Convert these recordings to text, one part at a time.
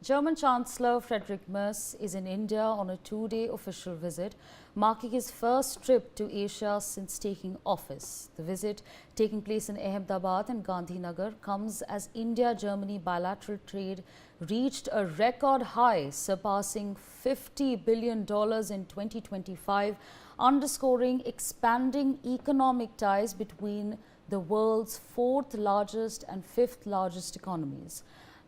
German Chancellor Friedrich Merz is in India on a two-day official visit, marking his first trip to Asia since taking office. The visit, taking place in Ahmedabad and Gandhinagar, comes as India-Germany bilateral trade reached a record high, surpassing $50 billion in 2025, underscoring expanding economic ties between the world's fourth largest and fifth largest economies.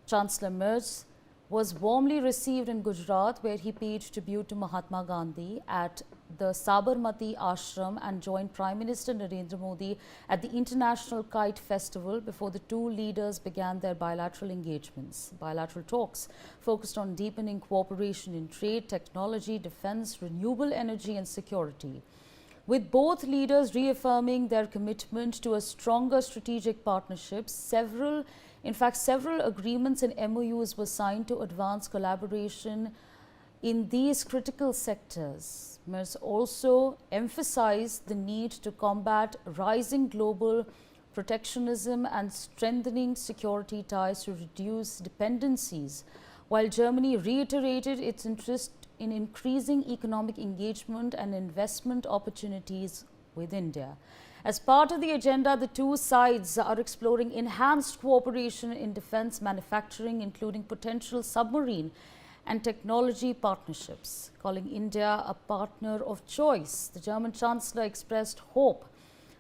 Chancellor Merz was warmly received in Gujarat, where he paid tribute to Mahatma Gandhi at the Sabarmati Ashram and joined Prime Minister Narendra Modi at the International Kite Festival before the two leaders began their bilateral engagements. Bilateral talks focused on deepening cooperation in trade, technology, defense, renewable energy and security, with both leaders reaffirming their commitment to a stronger strategic partnership. Several agreements and MOUs were signed to advance collaboration in these critical sectors. Merz also emphasized the need to combat rising global protectionism and strengthening security ties to reduce dependencies, while Germany reiterated its interest in increasing economic engagement and investment opportunities with India. As part of the agenda, the two sides are exploring enhanced cooperation in defense manufacturing, including potential submarine and technology partnerships. Calling India a partner of choice, the German Chancellor expressed hope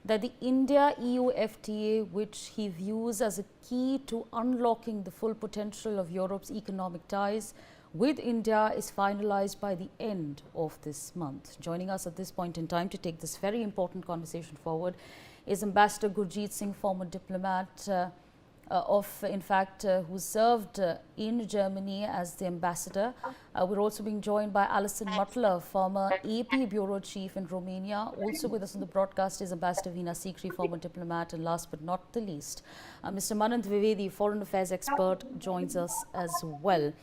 that the India-EU FTA, which he views as a key to unlocking the full potential of Europe's economic ties with India, is finalized by the end of this month. Joining us at this point in time to take this very important conversation forward is Ambassador Gurjeet Singh, former diplomat who served in Germany as the ambassador. We're also being joined by Alison Mutler, former AP Bureau Chief in Romania. Also with us on the broadcast is Ambassador Veena Sikri, former diplomat, and last but not the least, Mr. Manant Vivedi, foreign affairs expert, joins us as well.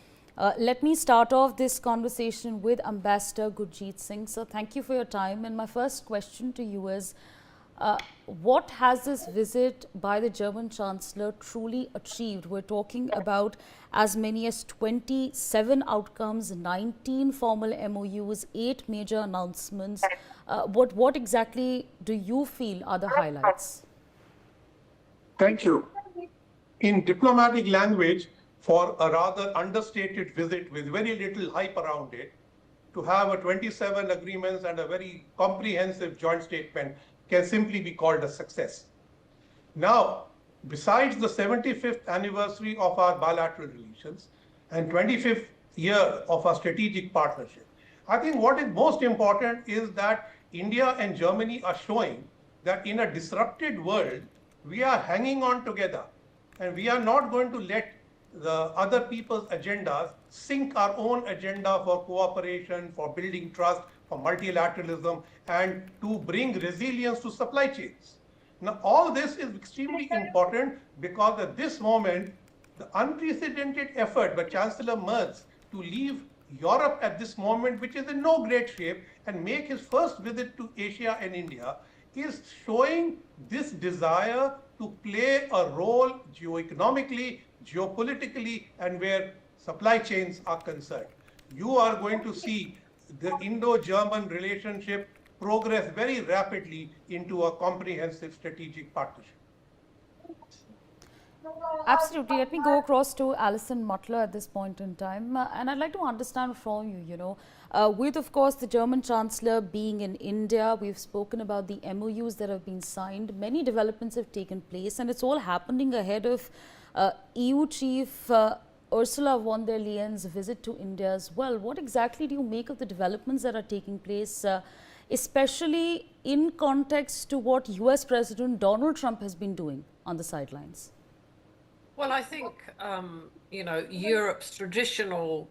Let me start off this conversation with Ambassador Gurjeet Singh. So thank you for your time. And my first question to you is, what has this visit by the German Chancellor truly achieved? We're talking about as many as 27 outcomes, 19 formal MOUs, 8 major announcements. What exactly do you feel are the highlights? Thank you. In diplomatic language, for a rather understated visit with very little hype around it, to have 27 agreements and a very comprehensive joint statement can simply be called a success. Now, besides the 75th anniversary of our bilateral relations and 25th year of our strategic partnership, I think what is most important is that India and Germany are showing that in a disrupted world, we are hanging on together and we are not going to let the other people's agendas sink our own agenda for cooperation, for building trust, for multilateralism, and to bring resilience to supply chains. Now, all this is extremely important because at this moment, the unprecedented effort by Chancellor Merz to leave Europe at this moment, which is in no great shape, and make his first visit to Asia and India, is showing this desire to play a role geoeconomically, geopolitically, and where supply chains are concerned. You are going to see the Indo-German relationship progress very rapidly into a comprehensive strategic partnership. Absolutely. Let me go across to Alison Mutler at this point in time. And I'd like to understand from you, with, of course, the German Chancellor being in India, we've spoken about the MOUs that have been signed. Many developments have taken place, and it's all happening ahead of EU Chief Ursula von der Leyen's visit to India as well. What exactly do you make of the developments that are taking place, especially in context to what US President Donald Trump has been doing on the sidelines? Well, I think, Europe's traditional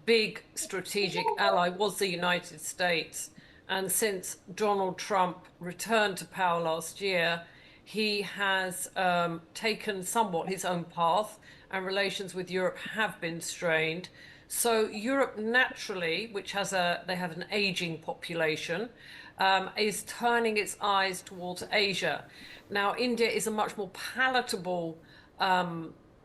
big strategic ally was the United States. And since Donald Trump returned to power last year, he has taken somewhat his own path, and relations with Europe have been strained. So Europe naturally, which has they have an aging population, is turning its eyes towards Asia. Now, India is a much more palatable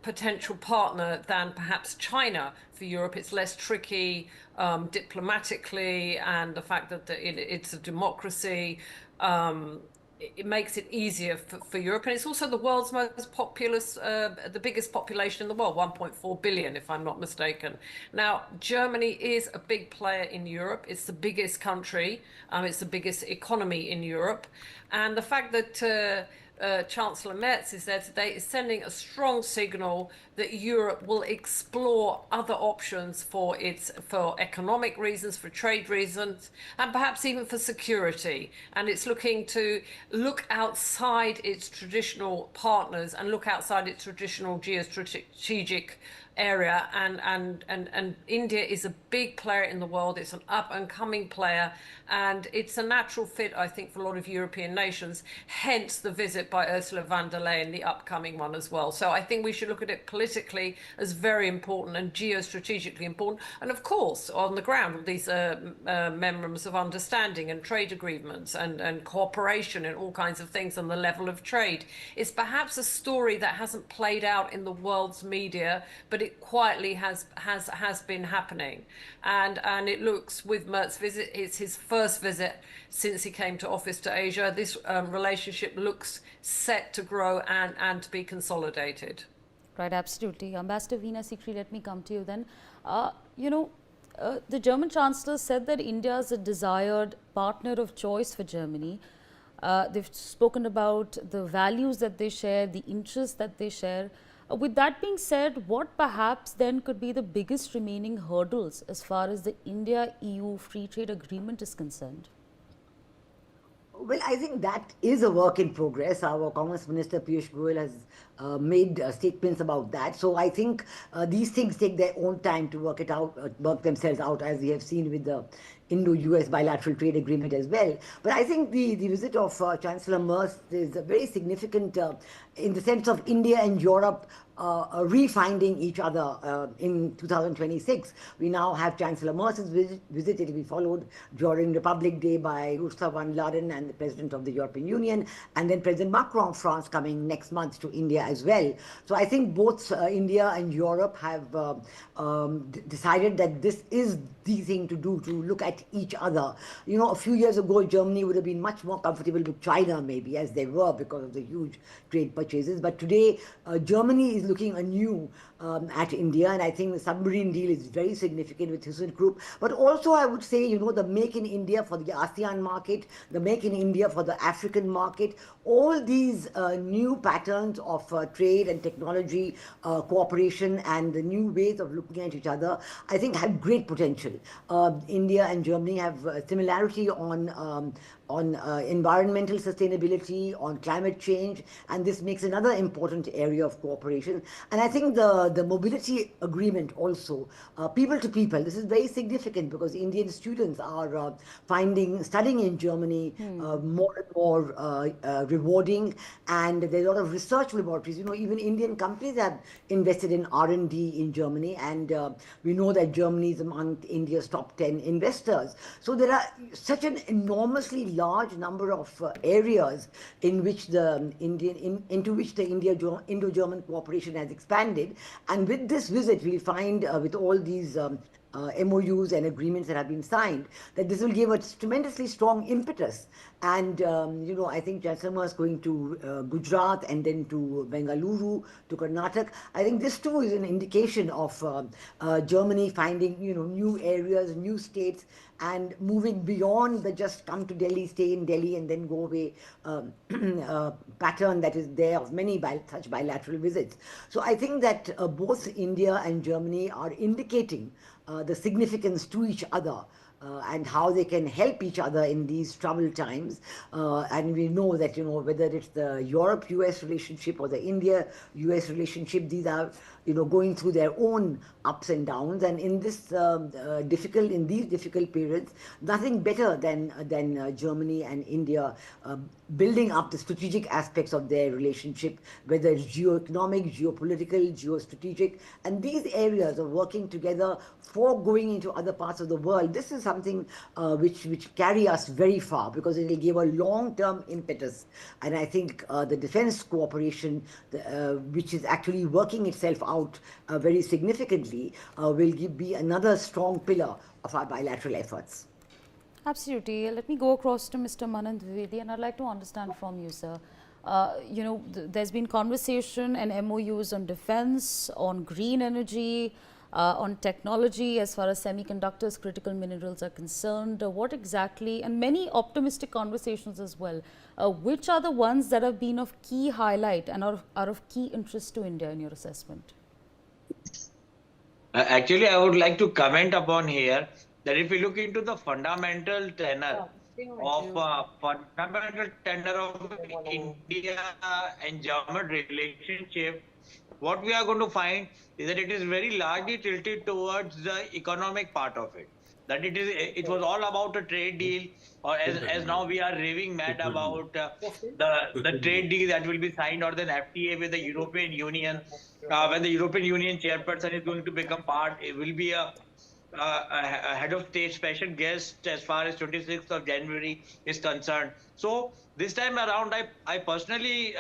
potential partner than perhaps China for Europe. It's less tricky diplomatically, and the fact that it's a democracy, it makes it easier for Europe. And it's also the world's most populous, the biggest population in the world, 1.4 billion, if I'm not mistaken. Now, Germany is a big player in Europe. It's the biggest country. It's the biggest economy in Europe. And the fact that Chancellor Merz is there today is sending a strong signal that Europe will explore other options for economic reasons, for trade reasons, and perhaps even for security. And it's looking to look outside its traditional partners and look outside its traditional geostrategic area, and India is a big player in the world. It's an up and coming player, and it's a natural fit, I think, for a lot of European nations, hence the visit by Ursula von der Leyen, the upcoming one as well. So I think we should look at it politically as very important and geostrategically important, and of course on the ground these memorandums of understanding and trade agreements and cooperation and all kinds of things on the level of trade. It's perhaps a story that hasn't played out in the world's media, but it quietly has been happening, and it looks, with Merz's visit, it's his first visit since he came to office to Asia. This relationship looks set to grow and to be consolidated. Right, absolutely. Ambassador Veena Sikri, let me come to you then. The German Chancellor said that India is a desired partner of choice for Germany. They've spoken about the values that they share, the interests that they share. With that being said, what perhaps then could be the biggest remaining hurdles as far as the India-EU free trade agreement is concerned? Well, I think that is a work in progress. Our Commerce Minister Piyush Goyal has made statements about that. So I think these things take their own time to work it out, work themselves out, as we have seen with the Indo-US bilateral trade agreement as well. But I think the visit of Chancellor Merz is very significant in the sense of India and Europe refinding each other in 2026. We now have Chancellor Merz's visit. It will be followed during Republic Day by Ursula von der Leyen and the President of the European Union, and then President Macron of France coming next month to India as well. So I think both India and Europe have decided that this is the thing to do, to look at each other. You know, a few years ago, Germany would have been much more comfortable with China, maybe, as they were because of the huge trade purchases. But today, Germany is looking anew at India, and I think the submarine deal is very significant with ThyssenKrupp. But also, I would say, you know, the Make in India for the ASEAN market, the Make in India for the African market, all these new patterns of trade and technology cooperation and the new ways of looking at each other, I think have great potential. India and Germany have similarity on environmental sustainability, on climate change, and this makes another important area of cooperation. And I think the mobility agreement also, people to people, this is very significant because Indian students are finding studying in Germany more and more rewarding, and there's a lot of research laboratories. You know, even Indian companies have invested in R&D in Germany, and we know that Germany is among India's top 10 investors. So there are such an enormously large number of areas in which the Indo-German cooperation has expanded, and with this visit we'll find with all these MOUs and agreements that have been signed, that this will give a tremendously strong impetus. And, you know, I think Chancellor Merz is going to Gujarat and then to Bengaluru, to Karnataka. I think this too is an indication of Germany finding, you know, new areas, new states, and moving beyond the just come to Delhi, stay in Delhi and then go away pattern that is there of many such bilateral visits. So I think that both India and Germany are indicating the significance to each other and how they can help each other in these troubled times. And we know that, you know, whether it's the Europe-US relationship or the India-US relationship, these are, you know, going through their own ups and downs. And in this these difficult periods, nothing better than Germany and India building up the strategic aspects of their relationship, whether it's geoeconomic, geopolitical, geostrategic, and these areas of working together for going into other parts of the world. This is something which carry us very far, because it will give a long-term impetus. And I think the defense cooperation, which is actually working itself out very significantly, will be another strong pillar of our bilateral efforts. Absolutely. Let me go across to Mr. Manand Dwivedi, and I'd like to understand from you, sir. There's been conversation and MOUs on defense, on green energy, on technology as far as semiconductors, critical minerals are concerned. What exactly, and many optimistic conversations as well, which are the ones that have been of key highlight and are of key interest to India in your assessment? Actually, I would like to comment upon here that if we look into the fundamental tenor of India and German relationship, what we are going to find is that it is very largely tilted towards the economic part of it. That it was all about a trade deal, or as now we are raving mad about the trade deal that will be signed, or the FTA with the European Union. When the European Union chairperson is going to become part, it will be a head of state special guest as far as 26th of January is concerned. So this time around, I personally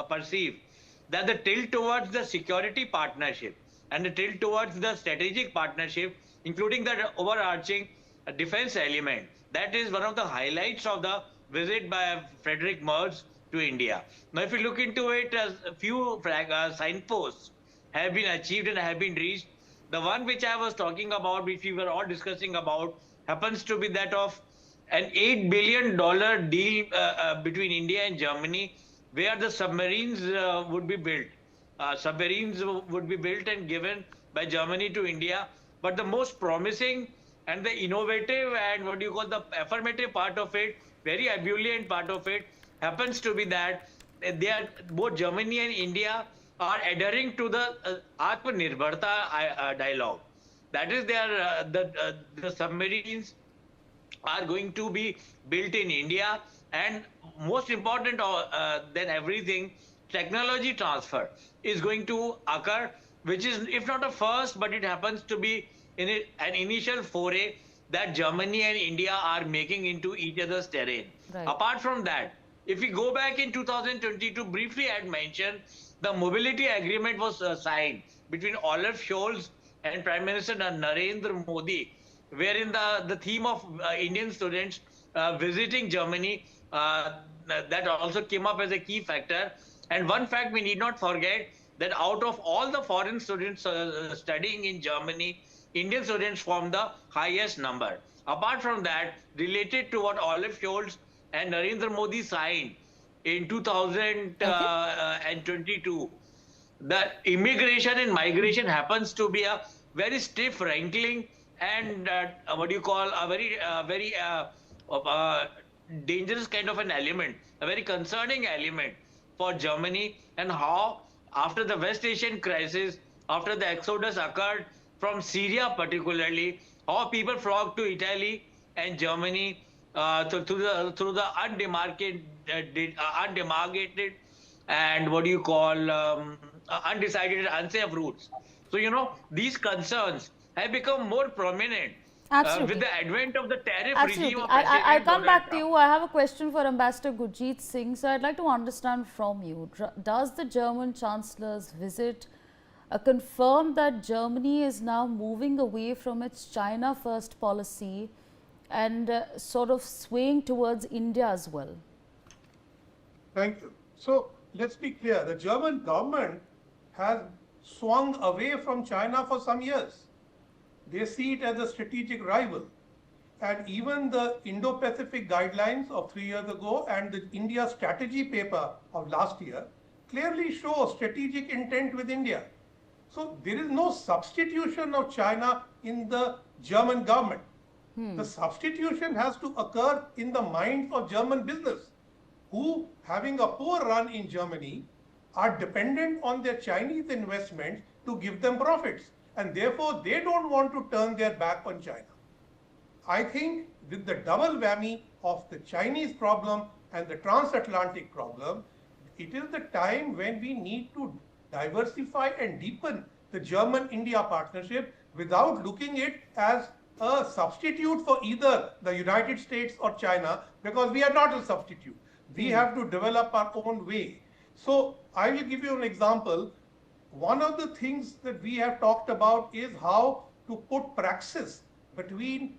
perceive that the tilt towards the security partnership and the tilt towards the strategic partnership, including the overarching defense element, that is one of the highlights of the visit by Friedrich Merz to India. Now, if you look into it, a few signposts have been achieved and have been reached. The one which I was talking about, which we were all discussing about, happens to be that of an $8 billion deal between India and Germany, where the submarines would be built. Submarines would be built and given by Germany to India. But the most promising and the innovative and what you call the affirmative part of it, very ebullient part of it, happens to be that they are, both Germany and India are adhering to the Atmanirbharta dialogue. That is, the submarines are going to be built in India, and most important than everything, technology transfer is going to occur, which is, if not a first, but it happens to be an initial foray that Germany and India are making into each other's terrain. Right. Apart from that, if we go back in 2022, briefly I had mentioned, the mobility agreement was signed between Olaf Scholz and Prime Minister Narendra Modi, wherein the theme of Indian students visiting Germany, that also came up as a key factor. And one fact we need not forget, that out of all the foreign students studying in Germany, Indian students form the highest number. Apart from that, related to what Olaf Scholz and Narendra Modi signed in 2022, the immigration and migration happens to be a very stiff wrangling and what you call a very dangerous kind of an element, a very concerning element for Germany, and how after the West Asian crisis, after the exodus occurred from Syria particularly, how people flocked to Italy and Germany through the undemarcated and what do you call undecided, unsafe routes. So, these concerns have become more prominent with the advent of the tariff regime of I'll come back to Trump. you. I have a question for Ambassador Gurjeet Singh. So I'd like to understand from you, does the German Chancellor's visit confirm that Germany is now moving away from its China first policy and sort of swaying towards India as well? Thank you. So let's be clear, the German government has swung away from China for some years. They see it as a strategic rival. And even the Indo-Pacific guidelines of 3 years ago and the India strategy paper of last year clearly show strategic intent with India. So there is no substitution of China in the German government. The substitution has to occur in the minds of German business, who, having a poor run in Germany, are dependent on their Chinese investments to give them profits. And therefore, they don't want to turn their back on China. I think with the double whammy of the Chinese problem and the transatlantic problem, it is the time when we need to diversify and deepen the German-India partnership without looking it as a substitute for either the United States or China, because we are not a substitute. We have to develop our own way. So I will give you an example. One of the things that we have talked about is how to put praxis between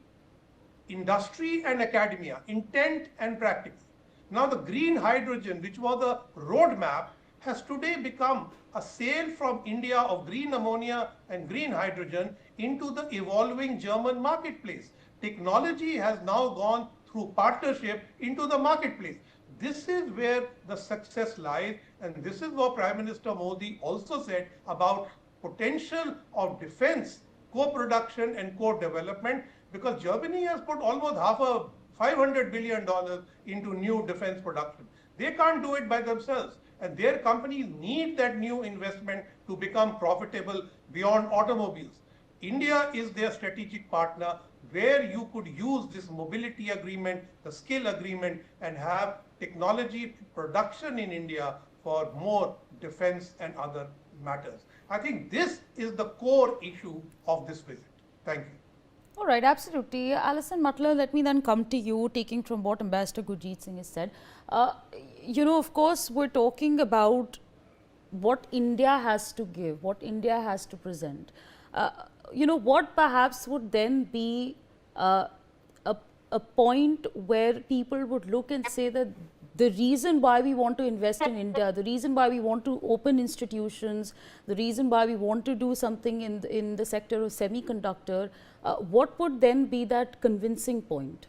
industry and academia, intent and practice. Now the green hydrogen, which was a roadmap, has today become a sale from India of green ammonia and green hydrogen into the evolving German marketplace. Technology has now gone through partnership into the marketplace. This is where the success lies, and this is what Prime Minister Modi also said about potential of defense, co-production and co-development, because Germany has put almost $500 billion into new defense production. They can't do it by themselves, and their companies need that new investment to become profitable beyond automobiles. India is their strategic partner, where you could use this mobility agreement, the skill agreement, and have technology production in India for more defense and other matters. I think this is the core issue of this visit. Thank you. All right, absolutely. Alison Mutler, let me then come to you, taking from what Ambassador Gurjeet Singh has said. Of course, we're talking about what India has to give, what India has to present. What perhaps would then be a point where people would look and say that the reason why we want to invest in India, the reason why we want to open institutions, the reason why we want to do something in the sector of semiconductor, what would then be that convincing point?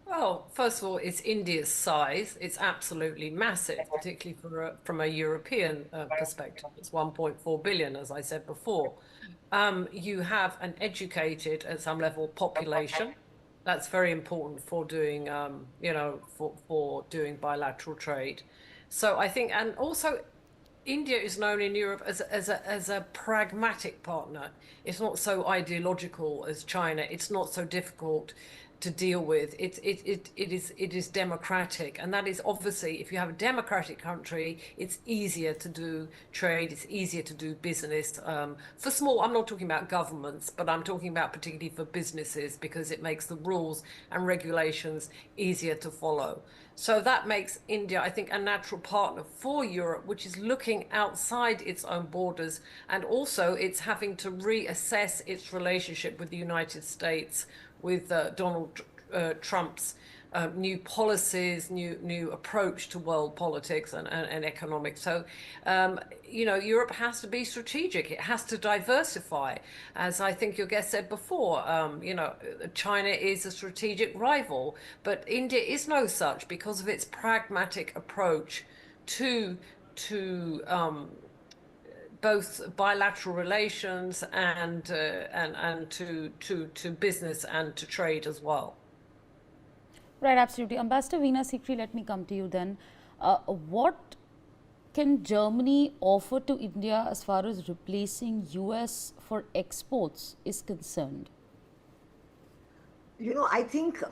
Well, first of all, it's India's size. It's absolutely massive, particularly from a European perspective. It's 1.4 billion, as I said before. You have an educated, at some level, population. That's very important for doing, for doing bilateral trade. So I think, and also, India is known in Europe as a pragmatic partner. It's not so ideological as China. It's not so difficult to deal with. It is democratic, and that is obviously, if you have a democratic country, it's easier to do trade, it's easier to do business. For small, I'm not talking about governments, but I'm talking about particularly for businesses, because it makes the rules and regulations easier to follow. So that makes India, I think, a natural partner for Europe, which is looking outside its own borders, and also it's having to reassess its relationship with the United States, with Donald Trump's new policies, new approach to world politics and economics. So, Europe has to be strategic. It has to diversify. As I think your guest said before, China is a strategic rival, but India is no such because of its pragmatic approach to both bilateral relations and to business and to trade as well. Right, absolutely. Ambassador Veena Sikri, let me come to you then. What can Germany offer to India as far as replacing US for exports is concerned? I think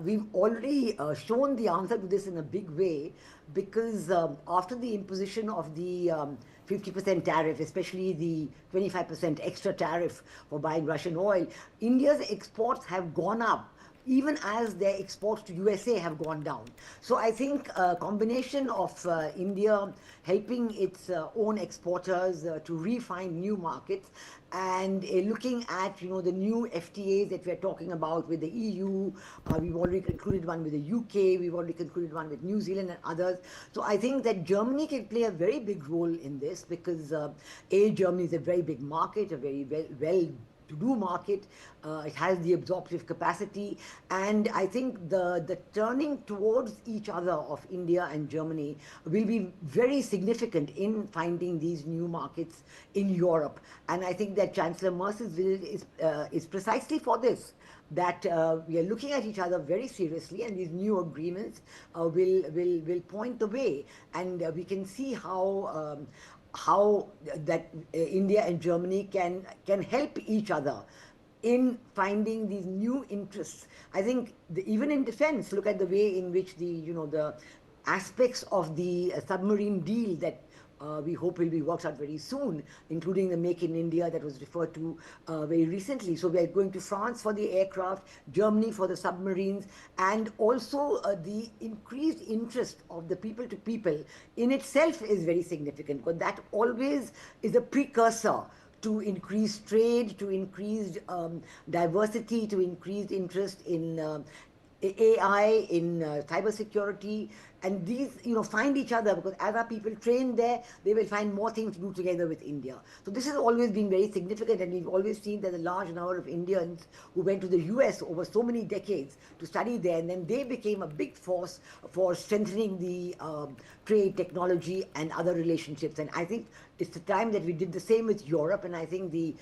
we've already shown the answer to this in a big way, because after the imposition of the 50% tariff, especially the 25% extra tariff for buying Russian oil, India's exports have gone up, even as their exports to USA have gone down. So I think a combination of India helping its own exporters to refine new markets, and looking at the new FTAs that we're talking about with the EU. We've already concluded one with the UK, we've already concluded one with New Zealand and others. So I think that Germany can play a very big role in this, because Germany is a very big market, a very well-to-do market. It has the absorptive capacity, and I think the turning towards each other of India and Germany will be very significant in finding these new markets in Europe. And I think that Chancellor Merz's visit is precisely for this, that we are looking at each other very seriously, and these new agreements will point the way, and we can see how that India and Germany can help each other in finding these new interests. I think even in defense, look at the way in which the aspects of the submarine deal that we hope will be worked out very soon, including the Make in India that was referred to very recently. So we are going to France for the aircraft, Germany for the submarines, and also the increased interest of the people to people in itself is very significant, because that always is a precursor to increased trade, to increased diversity, to increased interest in AI, in cybersecurity, and these, find each other, because as our people train there, they will find more things to do together with India. So this has always been very significant, and we've always seen that a large number of Indians who went to the US over so many decades to study there, and then they became a big force for strengthening the trade, technology, and other relationships. And I think it's the time that we did the same with Europe, and I think the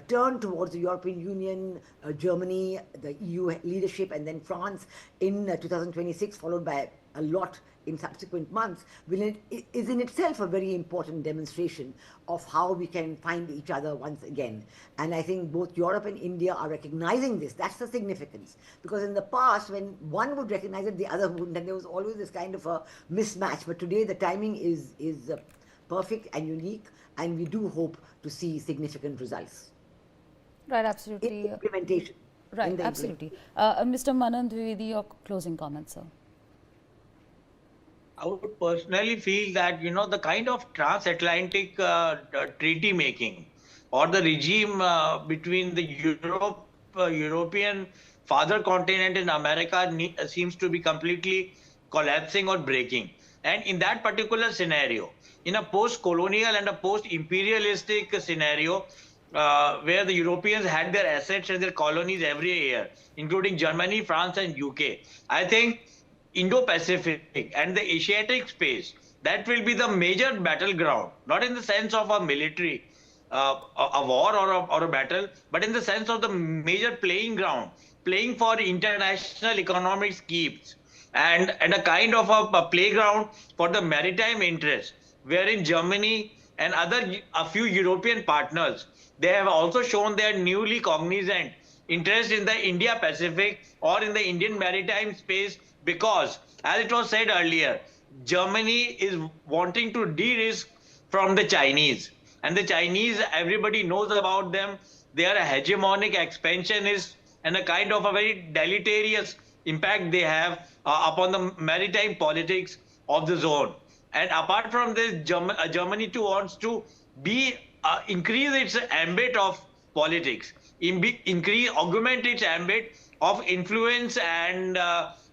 turn towards the European Union, Germany, the EU leadership, and then France in 2026, followed by a lot in subsequent months, is in itself a very important demonstration of how we can find each other once again. And I think both Europe and India are recognizing this. That's the significance. Because in the past, when one would recognize it, the other wouldn't, and there was always this kind of a mismatch. But today the timing is perfect and unique, and we do hope to see significant results. Right, absolutely. In implementation. Right, absolutely. Mr. Manan Dwivedi, your closing comments, sir. I would personally feel that, the kind of transatlantic treaty making or the regime between the European father continent and America seems to be completely collapsing or breaking. And in that particular scenario, in a post-colonial and a post-imperialistic scenario, where the Europeans had their assets and their colonies every year, including Germany, France, and UK, I think Indo-Pacific and the Asiatic space, that will be the major battleground, not in the sense of a military, a war or a battle, but in the sense of the major playing ground, playing for international economic schemes, and a kind of a playground for the maritime interest, wherein Germany and a few European partners, they have also shown their newly cognizant interest in the India-Pacific or in the Indian maritime space, because, as it was said earlier, Germany is wanting to de-risk from the Chinese. And the Chinese, everybody knows about them. They are a hegemonic expansionist and a kind of a very deleterious impact they have upon the maritime politics of the zone. And apart from this, Germany too wants to increase its ambit of politics, augment its ambit of influence and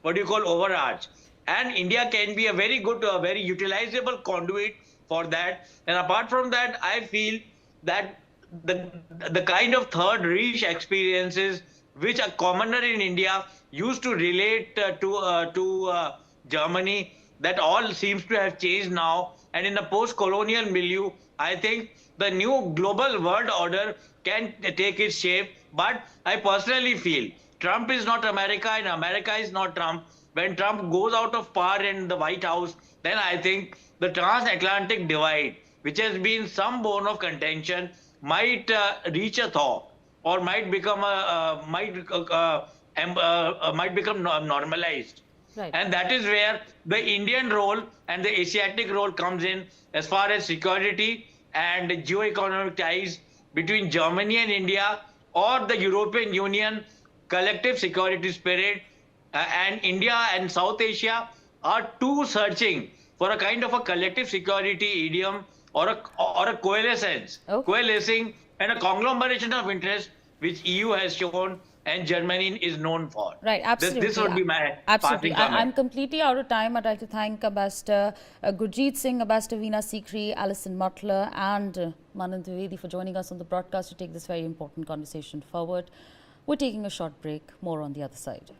overarch. And India can be a very good, very utilizable conduit for that. And apart from that, I feel that the kind of third Reich experiences which a commoner in India used to relate to Germany, that all seems to have changed now. And in a post-colonial milieu, I think the new global world order can take its shape. But I personally feel Trump is not America and America is not Trump. When Trump goes out of power in the White House, then I think the transatlantic divide, which has been some bone of contention, might reach a thaw, or might become normalized. Right. And that is where the Indian role and the Asiatic role comes in, as far as security and geo-economic ties between Germany and India, or the European Union collective security spirit, and India and South Asia are too searching for a kind of a collective security idiom or a coalescence, coalescing, and a conglomeration of interest which EU has shown and Germany is known for. Right, absolutely. This would be my absolutely. passing comment. I'm completely out of time. I'd like to thank Ambassador Gurjeet Singh, Ambassador Veena Sikri, Alison Mutler, and Manan Dwivedi for joining us on the broadcast to take this very important conversation forward. We're taking a short break. More on the other side.